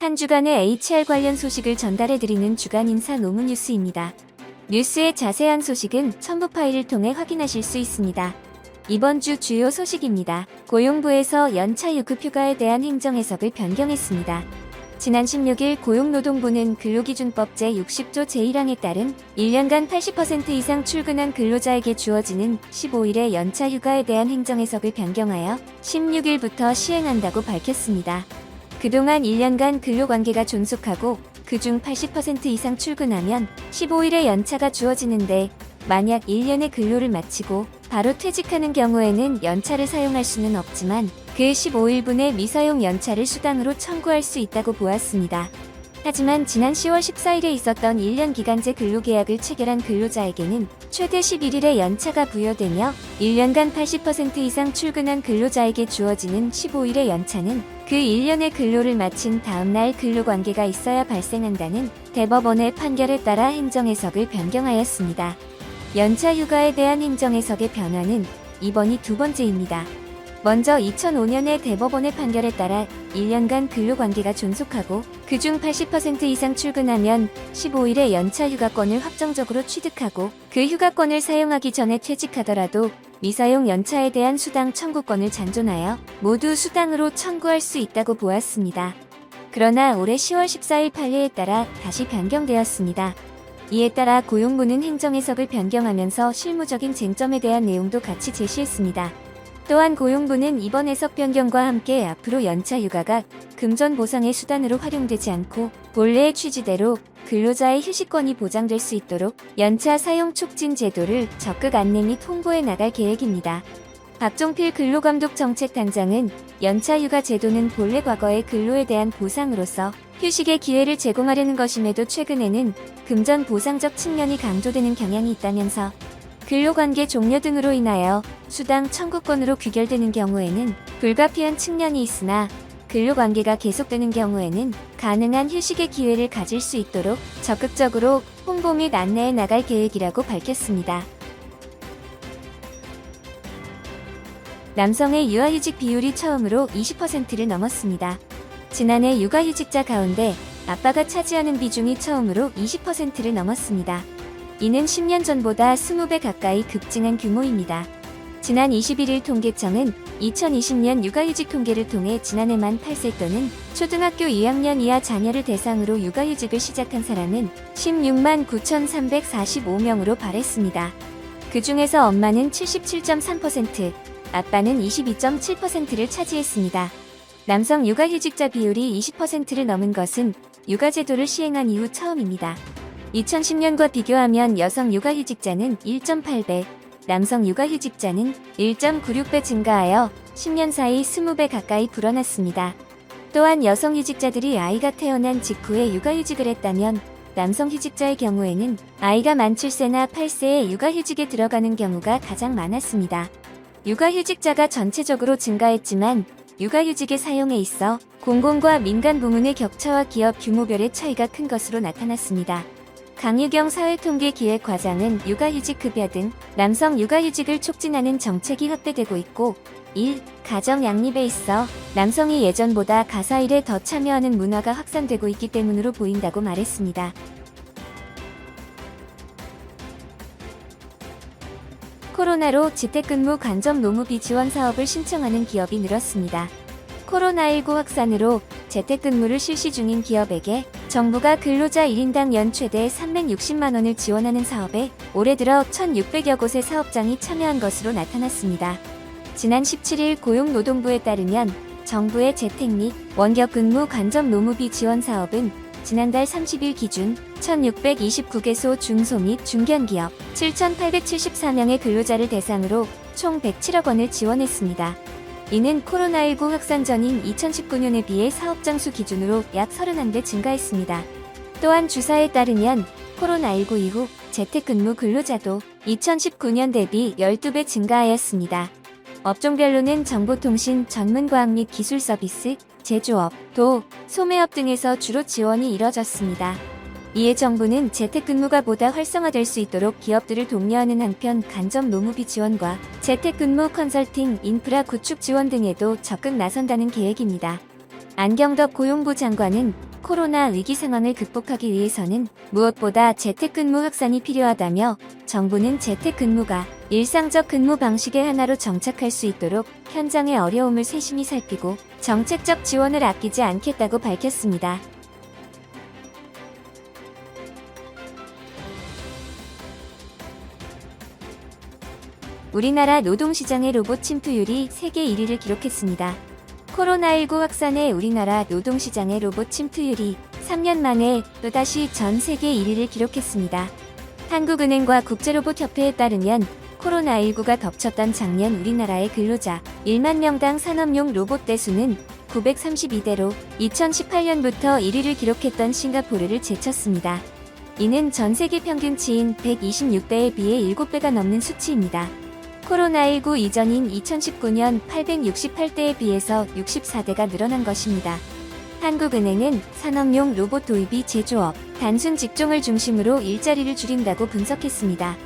한 주간의 HR 관련 소식을 전달해드리는 주간 인사 노무뉴스입니다. 뉴스의 자세한 소식은 첨부 파일을 통해 확인하실 수 있습니다. 이번 주 주요 소식입니다. 고용부에서 연차 유급 휴가에 대한 행정 해석을 변경했습니다. 지난 16일 고용노동부는 근로기준법 제60조 제1항에 따른 1년간 80% 이상 출근한 근로자에게 주어지는 15일의 연차 휴가에 대한 행정 해석을 변경하여 16일부터 시행한다고 밝혔습니다. 그동안 1년간 근로관계가 존속하고 그중 80% 이상 출근하면 15일의 연차가 주어지는데 만약 1년의 근로를 마치고 바로 퇴직하는 경우에는 연차를 사용할 수는 없지만 그 15일분의 미사용 연차를 수당으로 청구할 수 있다고 보았습니다. 하지만 지난 10월 14일에 있었던 1년 기간제 근로계약을 체결한 근로자에게는 최대 11일의 연차가 부여되며 1년간 80% 이상 출근한 근로자에게 주어지는 15일의 연차는 그 1년의 근로를 마친 다음날 근로관계가 있어야 발생한다는 대법원의 판결에 따라 행정해석을 변경하였습니다. 연차 휴가에 대한 행정해석의 변화는 이번이 두 번째입니다. 먼저 2005년의 대법원의 판결에 따라 1년간 근로관계가 존속하고 그중 80% 이상 출근하면 15일의 연차 휴가권을 확정적으로 취득하고 그 휴가권을 사용하기 전에 퇴직하더라도 미사용 연차에 대한 수당 청구권을 잔존하여 모두 수당으로 청구할 수 있다고 보았습니다. 그러나 올해 10월 14일 판례에 따라 다시 변경되었습니다. 이에 따라 고용부는 행정해석을 변경하면서 실무적인 쟁점에 대한 내용도 같이 제시했습니다. 또한 고용부는 이번 해석 변경과 함께 앞으로 연차 휴가가 금전 보상의 수단으로 활용되지 않고 본래의 취지대로 근로자의 휴식권이 보장될 수 있도록 연차 사용 촉진 제도를 적극 안내 및 홍보해 나갈 계획입니다. 박종필 근로감독정책단장은 연차 휴가 제도는 본래 과거의 근로에 대한 보상으로서 휴식의 기회를 제공하려는 것임에도 최근에는 금전 보상적 측면이 강조되는 경향이 있다면서 근로관계 종료 등으로 인하여 수당 청구권으로 귀결되는 경우에는 불가피한 측면이 있으나 근로관계가 계속되는 경우에는 가능한 휴식의 기회를 가질 수 있도록 적극적으로 홍보 및 안내해 나갈 계획이라고 밝혔습니다. 남성의 육아휴직 비율이 처음으로 20%를 넘었습니다. 지난해 육아휴직자 가운데 아빠가 차지하는 비중이 처음으로 20%를 넘었습니다. 이는 10년 전보다 20배 가까이 급증한 규모입니다. 지난 21일 통계청은 2020년 육아휴직 통계를 통해 지난해 만 8세 또는 초등학교 2학년 이하 자녀를 대상으로 육아휴직을 시작한 사람은 16만 9,345명으로 발했습니다. 그 중에서 엄마는 77.3%, 아빠는 22.7%를 차지했습니다. 남성 육아휴직자 비율이 20%를 넘은 것은 육아제도를 시행한 이후 처음입니다. 2010년과 비교하면 여성 육아휴직자는 1.8배, 남성 육아휴직자는 1.96배 증가하여 10년 사이 20배 가까이 불어났습니다. 또한 여성 휴직자들이 아이가 태어난 직후에 육아휴직을 했다면 남성 휴직자의 경우에는 아이가 만 7세나 8세에 육아휴직에 들어가는 경우가 가장 많았습니다. 육아휴직자가 전체적으로 증가했지만 육아휴직의 사용에 있어 공공과 민간 부문의 격차와 기업 규모별의 차이가 큰 것으로 나타났습니다. 강유경 사회통계기획과장은 육아휴직 급여 등 남성 육아휴직을 촉진하는 정책이 확대되고 있고 1. 가정 양립에 있어 남성이 예전보다 가사일에 더 참여하는 문화가 확산되고 있기 때문으로 보인다고 말했습니다. 코로나로 재택근무 간접 노무비 지원 사업을 신청하는 기업이 늘었습니다. 코로나19 확산으로 재택근무를 실시 중인 기업에게 정부가 근로자 1인당 연 최대 360만 원을 지원하는 사업에 올해 들어 1,600여 곳의 사업장이 참여한 것으로 나타났습니다. 지난 17일 고용노동부에 따르면 정부의 재택 및 원격근무 간접 노무비 지원 사업은 지난달 30일 기준 1,629개소 중소 및 중견기업 7,874명의 근로자를 대상으로 총 107억 원을 지원했습니다. 이는 코로나19 확산 전인 2019년에 비해 사업장 수 기준으로 약 31배 증가했습니다. 또한 주사에 따르면 코로나19 이후 재택근무 근로자도 2019년 대비 12배 증가하였습니다. 업종별로는 정보통신, 전문과학 및 기술 서비스, 제조업, 도, 소매업 등에서 주로 지원이 이뤄졌습니다. 이에 정부는 재택근무가 보다 활성화될 수 있도록 기업들을 독려하는 한편 간접 노무비 지원과 재택근무 컨설팅, 인프라 구축 지원 등에도 적극 나선다는 계획입니다. 안경덕 고용부 장관은 코로나 위기 상황을 극복하기 위해서는 무엇보다 재택근무 확산이 필요하다며 정부는 재택근무가 일상적 근무 방식의 하나로 정착할 수 있도록 현장의 어려움을 세심히 살피고 정책적 지원을 아끼지 않겠다고 밝혔습니다. 우리나라 노동시장의 로봇 침투율이 세계 1위를 기록했습니다. 코로나19 확산에 우리나라 노동시장의 로봇 침투율이 3년 만에 또다시 전 세계 1위를 기록했습니다. 한국은행과 국제로봇협회에 따르면 코로나19가 덮쳤던 작년 우리나라의 근로자 1만 명당 산업용 로봇 대수는 932대로 2018년부터 1위를 기록했던 싱가포르를 제쳤습니다. 이는 전 세계 평균치인 126대에 비해 7배가 넘는 수치입니다. 코로나19 이전인 2019년 868대에 비해서 64대가 늘어난 것입니다. 한국은행은 산업용 로봇 도입이 제조업, 단순 직종을 중심으로 일자리를 줄인다고 분석했습니다.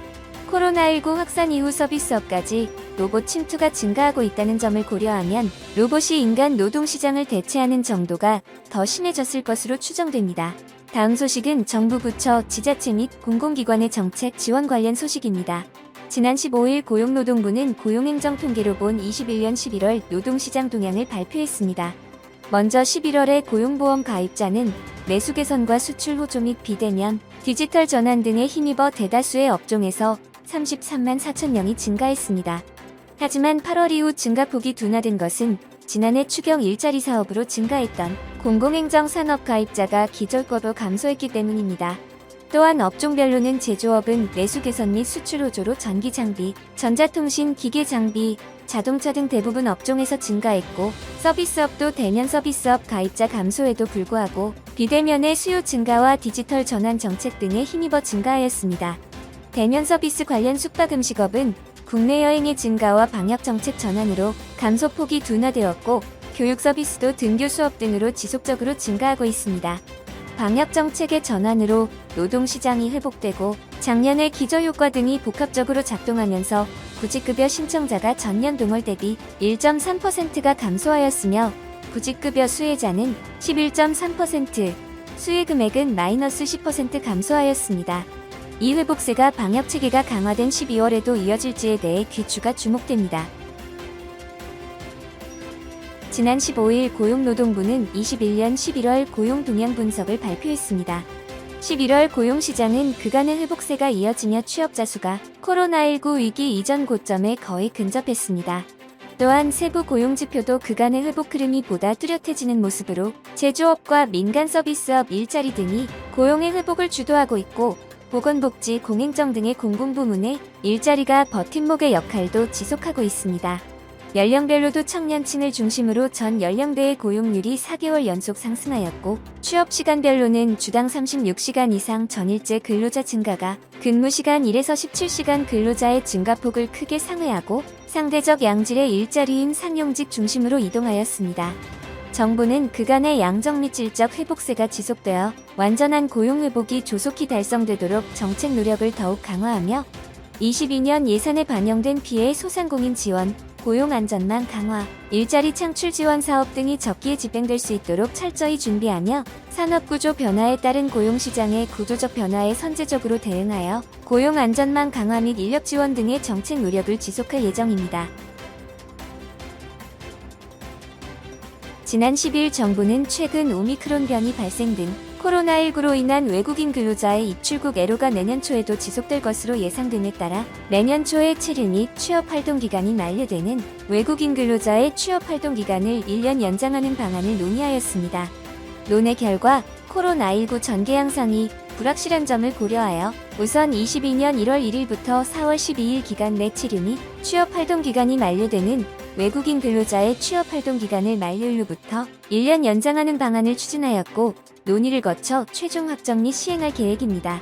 코로나19 확산 이후 서비스업까지 로봇 침투가 증가하고 있다는 점을 고려하면 로봇이 인간 노동시장을 대체하는 정도가 더 심해졌을 것으로 추정됩니다. 다음 소식은 정부 부처, 지자체 및 공공기관의 정책 지원 관련 소식입니다. 지난 15일 고용노동부는 고용행정 통계로 본 21년 11월 노동시장 동향을 발표했습니다. 먼저 11월에 고용보험 가입자는 매수 개선과 수출 호조 및 비대면, 디지털 전환 등에 힘입어 대다수의 업종에서 33만 4천 명이 증가했습니다. 하지만 8월 이후 증가폭이 둔화된 것은 지난해 추경 일자리 사업으로 증가했던 공공행정 산업 가입자가 기절급으로 감소했기 때문입니다. 또한 업종별로는 제조업은 매수 개선 및 수출 호조로 전기 장비, 전자통신, 기계 장비, 자동차 등 대부분 업종에서 증가했고 서비스업도 대면 서비스업 가입자 감소에도 불구하고 비대면의 수요 증가와 디지털 전환 정책 등에 힘입어 증가하였습니다. 대면 서비스 관련 숙박음식업은 국내 여행의 증가와 방역 정책 전환으로 감소폭이 둔화되었고 교육 서비스도 등교 수업 등으로 지속적으로 증가하고 있습니다. 방역 정책의 전환으로 노동시장이 회복되고 작년에 기저효과 등이 복합적으로 작동하면서 구직급여 신청자가 전년 동월 대비 1.3%가 감소하였으며 구직급여 수혜자는 11.3%, 수혜금액은 마이너스 10% 감소하였습니다. 이 회복세가 방역체계가 강화된 12월에도 이어질지에 대해 귀추가 주목됩니다. 지난 15일 고용노동부는 21년 11월 고용 동향 분석을 발표했습니다. 11월 고용시장은 그간의 회복세가 이어지며 취업자 수가 코로나19 위기 이전 고점에 거의 근접했습니다. 또한 세부 고용지표도 그간의 회복 흐름이 보다 뚜렷해지는 모습으로 제조업과 민간 서비스업 일자리 등이 고용의 회복을 주도하고 있고 보건복지, 공행정 등의 공공부문의 일자리가 버팀목의 역할도 지속하고 있습니다. 연령별로도 청년층을 중심으로 전 연령대의 고용률이 4개월 연속 상승하였고 취업시간별로는 주당 36시간 이상 전일제 근로자 증가가 근무시간 1에서 17시간 근로자의 증가폭을 크게 상회하고 상대적 양질의 일자리인 상용직 중심으로 이동하였습니다. 정부는 그간의 양적 및 질적 회복세가 지속되어 완전한 고용 회복이 조속히 달성되도록 정책 노력을 더욱 강화하며 22년 예산에 반영된 피해 소상공인 지원, 고용 안전망 강화, 일자리 창출 지원 사업 등이 적기에 집행될 수 있도록 철저히 준비하며 산업구조 변화에 따른 고용시장의 구조적 변화에 선제적으로 대응하여 고용 안전망 강화 및 인력 지원 등의 정책 노력을 지속할 예정입니다. 지난 10일 정부는 최근 오미크론 변이 발생 등 코로나19로 인한 외국인 근로자의 입출국 애로가 내년 초에도 지속될 것으로 예상됨에 따라 내년 초에 체류 및 취업활동 기간이 만료되는 외국인 근로자의 취업활동 기간을 1년 연장하는 방안을 논의하였습니다. 논의 결과 코로나19 전개 양상이 불확실한 점을 고려하여 우선 22년 1월 1일부터 4월 12일 기간 내 체류 및 취업활동 기간이 만료되는 외국인 근로자의 취업활동 기간을 만료일로부터 1년 연장하는 방안을 추진하였고 논의를 거쳐 최종 확정 및 시행할 계획입니다.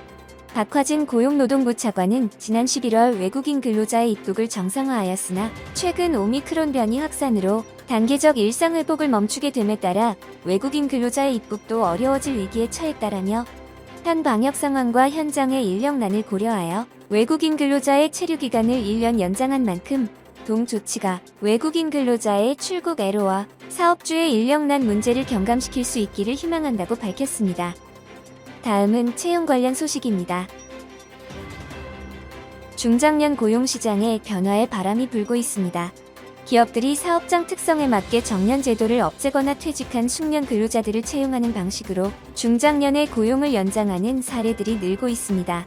박화진 고용노동부 차관은 지난 11월 외국인 근로자의 입국을 정상화하였으나 최근 오미크론 변이 확산으로 단계적 일상 회복을 멈추게 됨에 따라 외국인 근로자의 입국도 어려워질 위기에 처했다라며 현 방역 상황과 현장의 인력난을 고려하여 외국인 근로자의 체류 기간을 1년 연장한 만큼 동 조치가 외국인 근로자의 출국 애로와 사업주의 인력난 문제를 경감시킬 수 있기를 희망한다고 밝혔습니다. 다음은 채용 관련 소식입니다. 중장년 고용시장에 변화의 바람이 불고 있습니다. 기업들이 사업장 특성에 맞게 정년 제도를 없애거나 퇴직한 숙련 근로자들을 채용하는 방식으로 중장년의 고용을 연장하는 사례들이 늘고 있습니다.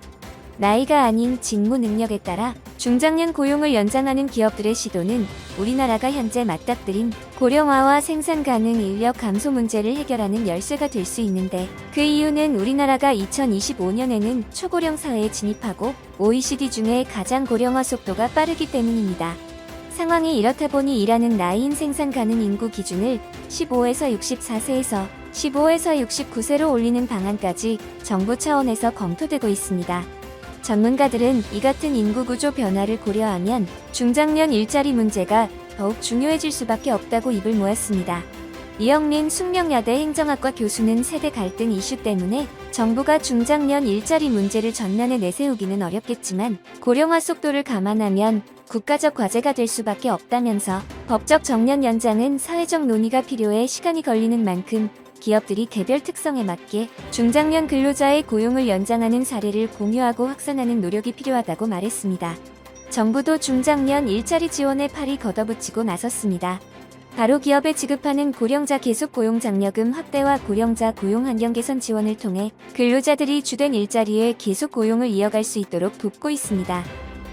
나이가 아닌 직무 능력에 따라 중장년 고용을 연장하는 기업들의 시도는 우리나라가 현재 맞닥뜨린 고령화와 생산 가능 인력 감소 문제를 해결하는 열쇠가 될 수 있는데, 그 이유는 우리나라가 2025년에는 초고령 사회에 진입하고 OECD 중에 가장 고령화 속도가 빠르기 때문입니다. 상황이 이렇다 보니 일하는 나이인 생산 가능 인구 기준을 15에서 64세에서 15에서 69세로 올리는 방안까지 정부 차원에서 검토되고 있습니다. 전문가들은 이 같은 인구 구조 변화를 고려하면 중장년 일자리 문제가 더욱 중요해질 수밖에 없다고 입을 모았습니다. 이영민 숙명여대 행정학과 교수는 세대 갈등 이슈 때문에 정부가 중장년 일자리 문제를 전면에 내세우기는 어렵겠지만 고령화 속도를 감안하면 국가적 과제가 될 수밖에 없다면서, 법적 정년 연장은 사회적 논의가 필요해 시간이 걸리는 만큼 기업들이 개별 특성에 맞게 중장년 근로자의 고용을 연장하는 사례를 공유하고 확산하는 노력이 필요하다고 말했습니다. 정부도 중장년 일자리 지원에 팔이 걷어붙이고 나섰습니다. 바로 기업에 지급하는 고령자 계속 고용 장려금 확대와 고령자 고용 환경 개선 지원을 통해 근로자들이 주된 일자리에 계속 고용을 이어갈 수 있도록 돕고 있습니다.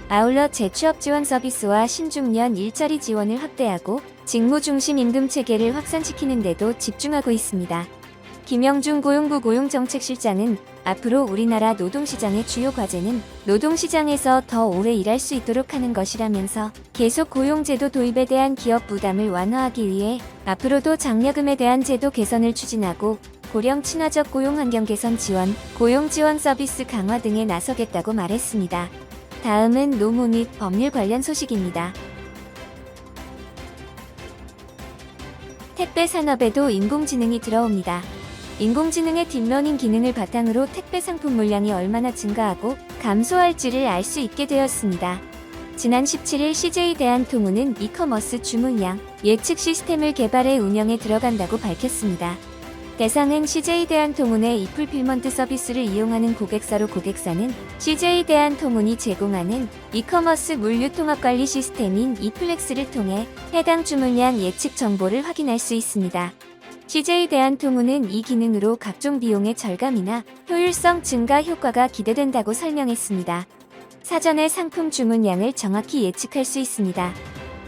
아울러 재취업 지원 서비스와 신중년 일자리 지원을 확대하고 직무 중심 임금 체계를 확산시키는 데도 집중하고 있습니다. 김영중 고용부 고용정책실장은 앞으로 우리나라 노동시장의 주요 과제는 노동시장에서 더 오래 일할 수 있도록 하는 것이라면서, 계속 고용제도 도입에 대한 기업 부담을 완화하기 위해 앞으로도 장려금에 대한 제도 개선을 추진하고 고령 친화적 고용 환경 개선 지원, 고용 지원 서비스 강화 등에 나서겠다고 말했습니다. 다음은 노무 및 법률 관련 소식입니다. 택배 산업에도 인공지능이 들어옵니다. 인공지능의 딥러닝 기능을 바탕으로 택배 상품 물량이 얼마나 증가하고 감소할지를 알 수 있게 되었습니다. 지난 17일 CJ 대한통운은 이커머스 주문량 예측 시스템을 개발해 운영에 들어간다고 밝혔습니다. 대상은 CJ 대한통운의 이풀필먼트 서비스를 이용하는 고객사로, 고객사는 CJ 대한통운이 제공하는 이커머스 물류통합관리 시스템인 이플렉스를 통해 해당 주문량 예측 정보를 확인할 수 있습니다. CJ 대한통운은 이 기능으로 각종 비용의 절감이나 효율성 증가 효과가 기대된다고 설명했습니다. 사전에 상품 주문량을 정확히 예측할 수 있습니다.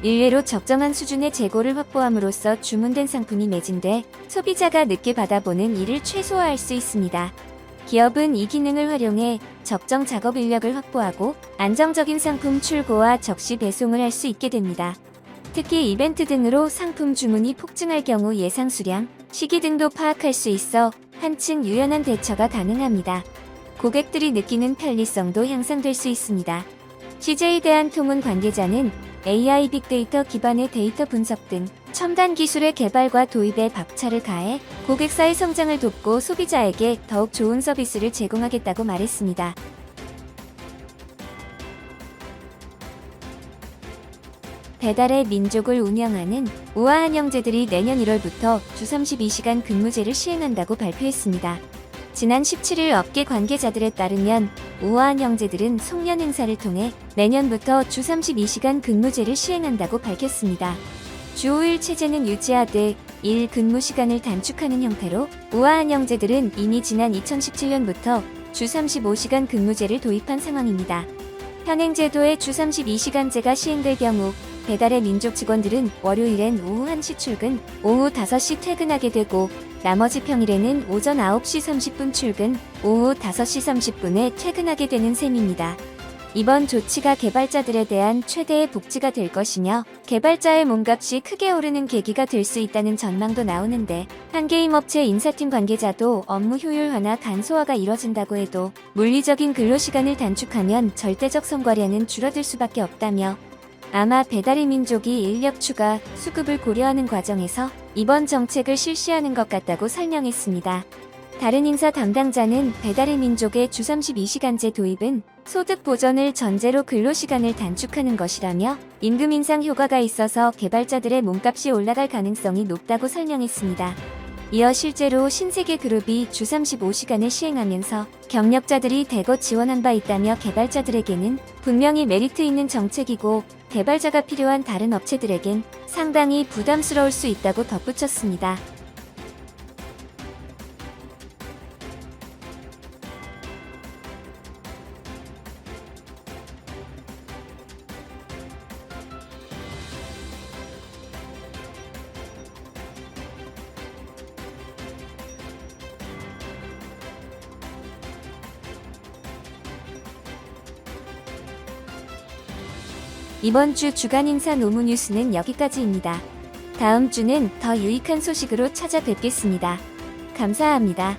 일례로 적정한 수준의 재고를 확보함으로써 주문된 상품이 매진돼 소비자가 늦게 받아보는 일을 최소화할 수 있습니다. 기업은 이 기능을 활용해 적정 작업 인력을 확보하고 안정적인 상품 출고와 적시 배송을 할 수 있게 됩니다. 특히 이벤트 등으로 상품 주문이 폭증할 경우 예상 수량, 시기 등도 파악할 수 있어 한층 유연한 대처가 가능합니다. 고객들이 느끼는 편리성도 향상될 수 있습니다. CJ 대한통운 관계자는 AI 빅데이터 기반의 데이터 분석 등 첨단 기술의 개발과 도입에 박차를 가해 고객사의 성장을 돕고 소비자에게 더욱 좋은 서비스를 제공하겠다고 말했습니다. 배달의 민족을 운영하는 우아한 형제들이 내년 1월부터 주 32시간 근무제를 시행한다고 발표했습니다. 지난 17일 업계 관계자들에 따르면 우아한 형제들은 송년 행사를 통해 내년부터 주 32시간 근무제를 시행한다고 밝혔습니다. 주 5일 체제는 유지하되 일 근무 시간을 단축하는 형태로 우아한 형제들은 이미 지난 2017년부터 주 35시간 근무제를 도입한 상황입니다. 현행 제도의 주 32시간제가 시행될 경우 배달의 민족 직원들은 월요일엔 오후 1시 출근, 오후 5시 퇴근하게 되고, 나머지 평일에는 오전 9시 30분 출근, 오후 5시 30분에 퇴근하게 되는 셈입니다. 이번 조치가 개발자들에 대한 최대의 복지가 될 것이며 개발자의 몸값이 크게 오르는 계기가 될 수 있다는 전망도 나오는데, 한 게임 업체 인사팀 관계자도 업무 효율화나 간소화가 이뤄진다고 해도 물리적인 근로시간을 단축하면 절대적 성과량은 줄어들 수밖에 없다며, 아마 배달의 민족이 인력 추가, 수급을 고려하는 과정에서 이번 정책을 실시하는 것 같다고 설명했습니다. 다른 인사 담당자는 배달의 민족의 주 32시간제 도입은 소득 보전을 전제로 근로시간을 단축하는 것이라며 임금 인상 효과가 있어서 개발자들의 몸값이 올라갈 가능성이 높다고 설명했습니다. 이어 실제로 신세계 그룹이 주 35시간을 시행하면서 경력자들이 대거 지원한 바 있다며 개발자들에게는 분명히 메리트 있는 정책이고 개발자가 필요한 다른 업체들에겐 상당히 부담스러울 수 있다고 덧붙였습니다. 이번 주 주간 인사 노무 뉴스는 여기까지입니다. 다음 주는 더 유익한 소식으로 찾아뵙겠습니다. 감사합니다.